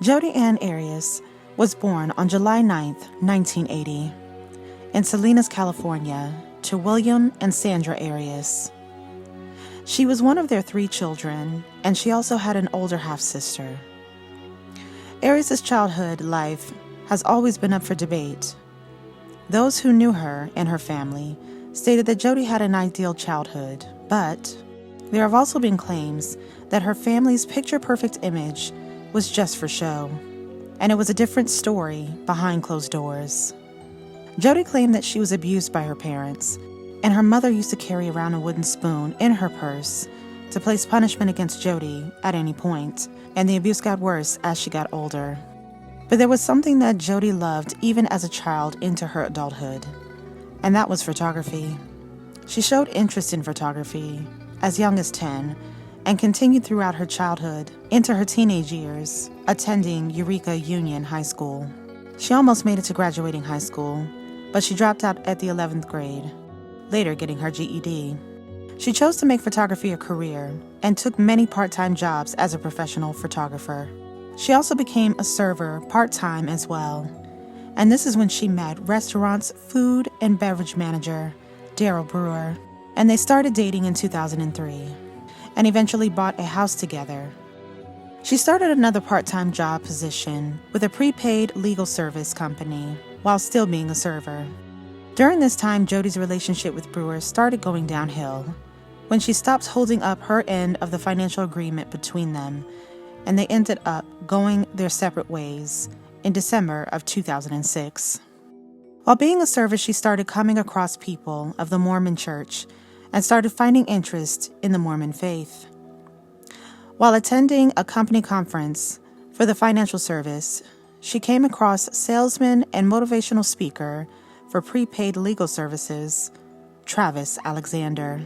Jodi Ann Arias was born on July 9, 1980, in Salinas, California, to William and Sandra Arias. She was one of their 3 children, and she also had an older half-sister. Arias' childhood life has always been up for debate. Those who knew her and her family stated that Jodi had an ideal childhood, but there have also been claims that her family's picture-perfect image was just for show, and it was a different story behind closed doors. Jodi claimed that she was abused by her parents, and her mother used to carry around a wooden spoon in her purse to place punishment against Jodi at any point, and the abuse got worse as she got older. But there was something that Jodi loved even as a child into her adulthood, and that was photography. She showed interest in photography as young as 10 and continued throughout her childhood into her teenage years, attending Eureka Union High School. She almost made it to graduating high school, but she dropped out at the 11th grade, later getting her GED. She chose to make photography a career and took many part-time jobs as a professional photographer. She also became a server part-time as well, and this is when she met restaurant's food and beverage manager, Daryl Brewer, and they started dating in 2003. And eventually bought a house together. She started another part-time job position with a prepaid legal service company while still being a server. During this time, Jodi's relationship with Brewer started going downhill when she stopped holding up her end of the financial agreement between them, and they ended up going their separate ways in December of 2006. While being a server, she started coming across people of the Mormon Church and started finding interest in the Mormon faith. While attending a company conference for the financial service, she came across salesman and motivational speaker for prepaid legal services, Travis Alexander.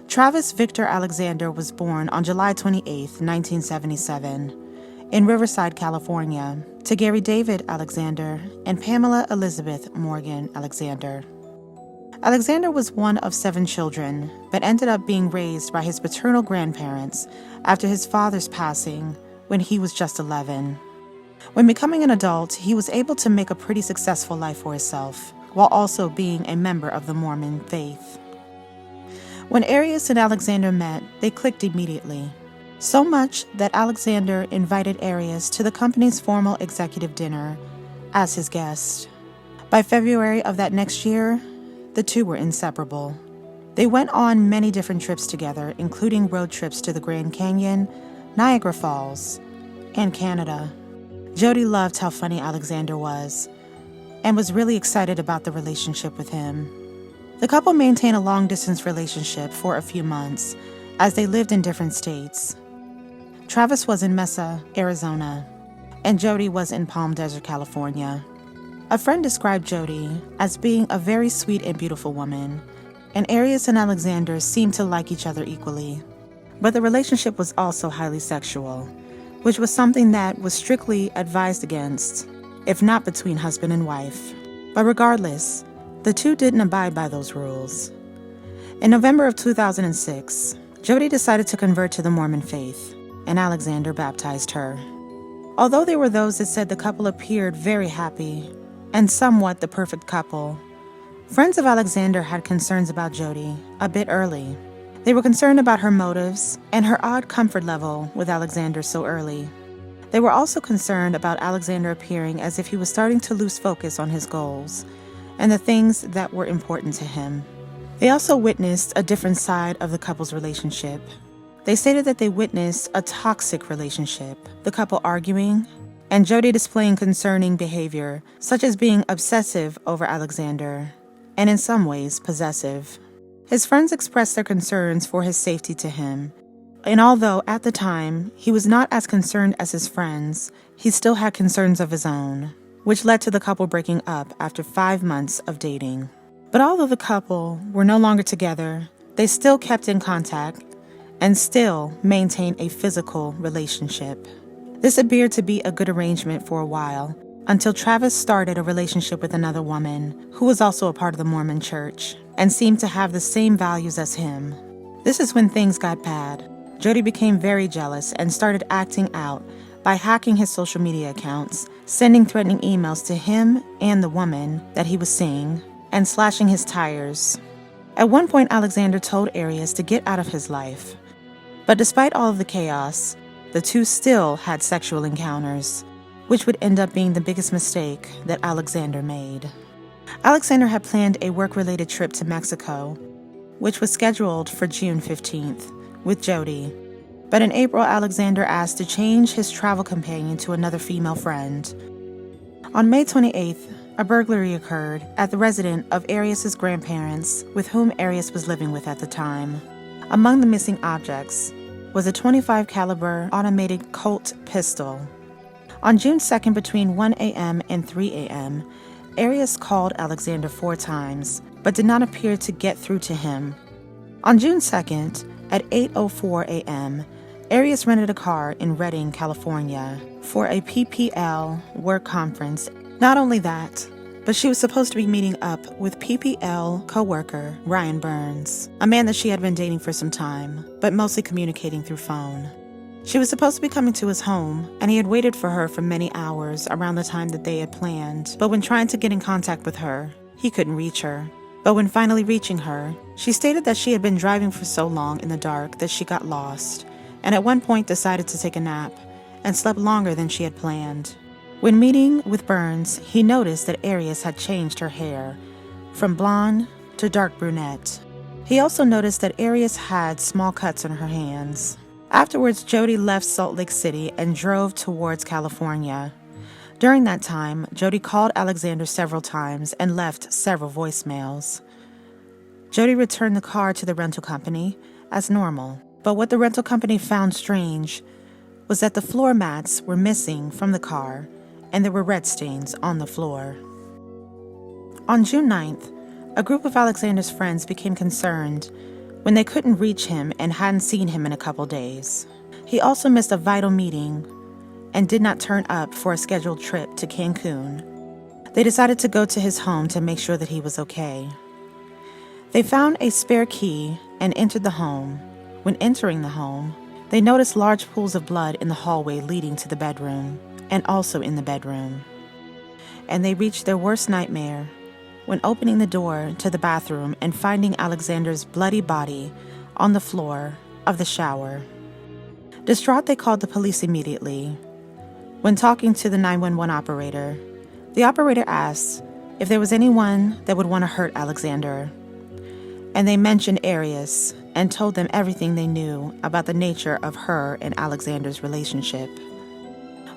Travis Victor Alexander was born on July 28, 1977, in Riverside, California, to Gary David Alexander and Pamela Elizabeth Morgan Alexander. Alexander was one of 7 children, but ended up being raised by his paternal grandparents after his father's passing when he was just 11. When becoming an adult, he was able to make a pretty successful life for himself, while also being a member of the Mormon faith. When Arias and Alexander met, they clicked immediately, so much that Alexander invited Arias to the company's formal executive dinner as his guest. By February of that next year, the two were inseparable. They went on many different trips together, including road trips to the Grand Canyon, Niagara Falls, and Canada. Jodi loved how funny Alexander was and was really excited about the relationship with him. The couple maintained a long-distance relationship for a few months as they lived in different states. Travis was in Mesa, Arizona, and Jodi was in Palm Desert, California. A friend described Jodi as being a very sweet and beautiful woman, and Arias and Alexander seemed to like each other equally. But the relationship was also highly sexual, which was something that was strictly advised against, if not between husband and wife. But regardless, the two didn't abide by those rules. In November of 2006, Jodi decided to convert to the Mormon faith, and Alexander baptized her. Although there were those that said the couple appeared very happy, and somewhat the perfect couple, friends of Alexander had concerns about Jodi a bit early. They were concerned about her motives and her odd comfort level with Alexander so early. They were also concerned about Alexander appearing as if he was starting to lose focus on his goals and the things that were important to him. They also witnessed a different side of the couple's relationship. They stated that they witnessed a toxic relationship, the couple arguing, and Jodi displaying concerning behavior, such as being obsessive over Alexander, and in some ways possessive. His friends expressed their concerns for his safety to him, and although at the time he was not as concerned as his friends, he still had concerns of his own, which led to the couple breaking up after 5 months of dating. But although the couple were no longer together, they still kept in contact and still maintained a physical relationship. This appeared to be a good arrangement for a while, until Travis started a relationship with another woman who was also a part of the Mormon Church and seemed to have the same values as him. This is when things got bad. Jodi became very jealous and started acting out by hacking his social media accounts, sending threatening emails to him and the woman that he was seeing, and slashing his tires. At one point, Alexander told Arias to get out of his life. But despite all of the chaos, the two still had sexual encounters, which would end up being the biggest mistake that Alexander made. Alexander had planned a work-related trip to Mexico, which was scheduled for June 15th, with Jodi. But in April, Alexander asked to change his travel companion to another female friend. On May 28th, a burglary occurred at the residence of Arias' grandparents, with whom Arias was living with at the time. Among the missing objects was a .25 caliber automated Colt pistol. On June 2nd, between 1 a.m. and 3 a.m., Arias called Alexander 4 times, but did not appear to get through to him. On June 2nd, at 8:04 a.m., Arias rented a car in Redding, California, for a PPL work conference. Not only that, but she was supposed to be meeting up with PPL co-worker Ryan Burns, a man that she had been dating for some time, but mostly communicating through phone. She was supposed to be coming to his home, and he had waited for her for many hours around the time that they had planned, but when trying to get in contact with her, he couldn't reach her. But when finally reaching her, she stated that she had been driving for so long in the dark that she got lost, and at one point decided to take a nap, and slept longer than she had planned. When meeting with Burns, he noticed that Arias had changed her hair from blonde to dark brunette. He also noticed that Arias had small cuts on her hands. Afterwards, Jodi left Salt Lake City and drove towards California. During that time, Jodi called Alexander several times and left several voicemails. Jodi returned the car to the rental company as normal, but what the rental company found strange was that the floor mats were missing from the car and there were red stains on the floor. On June 9th, a group of Alexander's friends became concerned when they couldn't reach him and hadn't seen him in a couple days. He also missed a vital meeting and did not turn up for a scheduled trip to Cancun. They decided to go to his home to make sure that he was okay. They found a spare key and entered the home. When entering the home, they noticed large pools of blood in the hallway leading to the bedroom, and also in the bedroom. And they reached their worst nightmare when opening the door to the bathroom and finding Alexander's bloody body on the floor of the shower. Distraught, they called the police immediately. When talking to the 911 operator, the operator asked if there was anyone that would want to hurt Alexander. And they mentioned Arias and told them everything they knew about the nature of her and Alexander's relationship.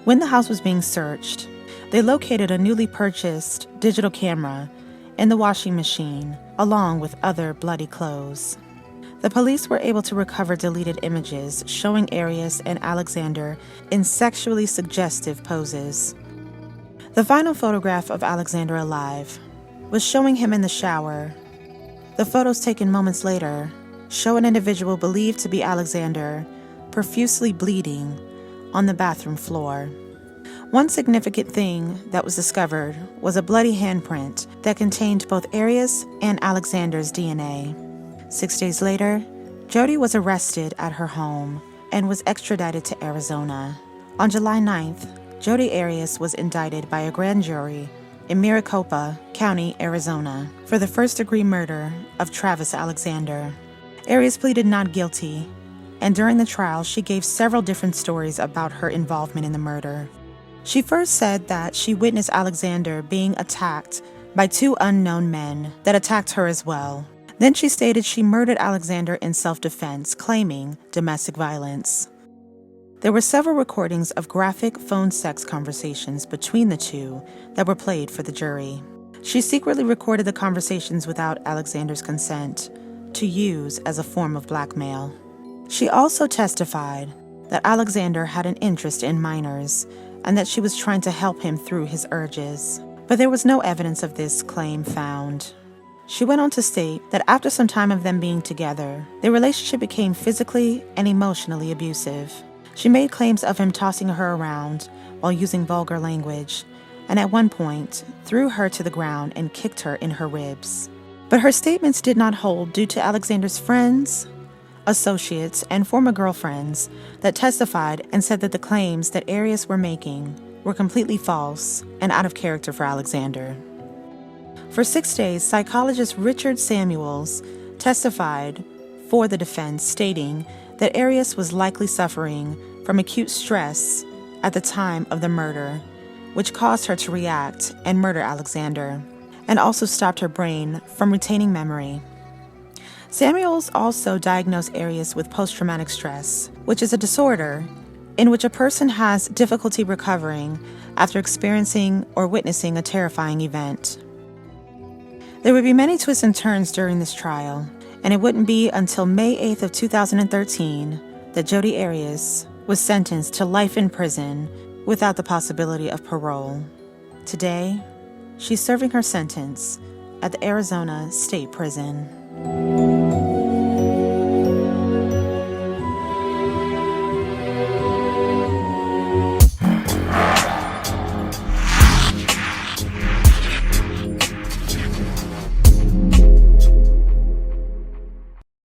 When the house was being searched, they located a newly purchased digital camera in the washing machine, along with other bloody clothes. The police were able to recover deleted images showing Arias and Alexander in sexually suggestive poses. The final photograph of Alexander alive was showing him in the shower. The photos taken moments later show an individual believed to be Alexander profusely bleeding on the bathroom floor. One significant thing that was discovered was a bloody handprint that contained both Arias and Alexander's DNA. 6 days later, Jodi was arrested at her home and was extradited to Arizona. On July 9th, Jodi Arias was indicted by a grand jury in Maricopa County, Arizona, for the first-degree murder of Travis Alexander. Arias pleaded not guilty, and during the trial, she gave several different stories about her involvement in the murder. She first said that she witnessed Alexander being attacked by 2 unknown men that attacked her as well. Then she stated she murdered Alexander in self-defense, claiming domestic violence. There were several recordings of graphic phone sex conversations between the two that were played for the jury. She secretly recorded the conversations without Alexander's consent to use as a form of blackmail. She also testified that Alexander had an interest in minors and that she was trying to help him through his urges. But there was no evidence of this claim found. She went on to state that after some time of them being together, their relationship became physically and emotionally abusive. She made claims of him tossing her around while using vulgar language, and at one point threw her to the ground and kicked her in her ribs. But her statements did not hold due to Alexander's friends, associates, and former girlfriends that testified and said that the claims that Arias were making were completely false and out of character for Alexander. For 6 days, psychologist Richard Samuels testified for the defense, stating that Arias was likely suffering from acute stress at the time of the murder, which caused her to react and murder Alexander, and also stopped her brain from retaining memory. Samuels also diagnosed Arias with post-traumatic stress, which is a disorder in which a person has difficulty recovering after experiencing or witnessing a terrifying event. There would be many twists and turns during this trial, and it wouldn't be until May 8th of 2013 that Jodi Arias was sentenced to life in prison without the possibility of parole. Today, she's serving her sentence at the Arizona State Prison.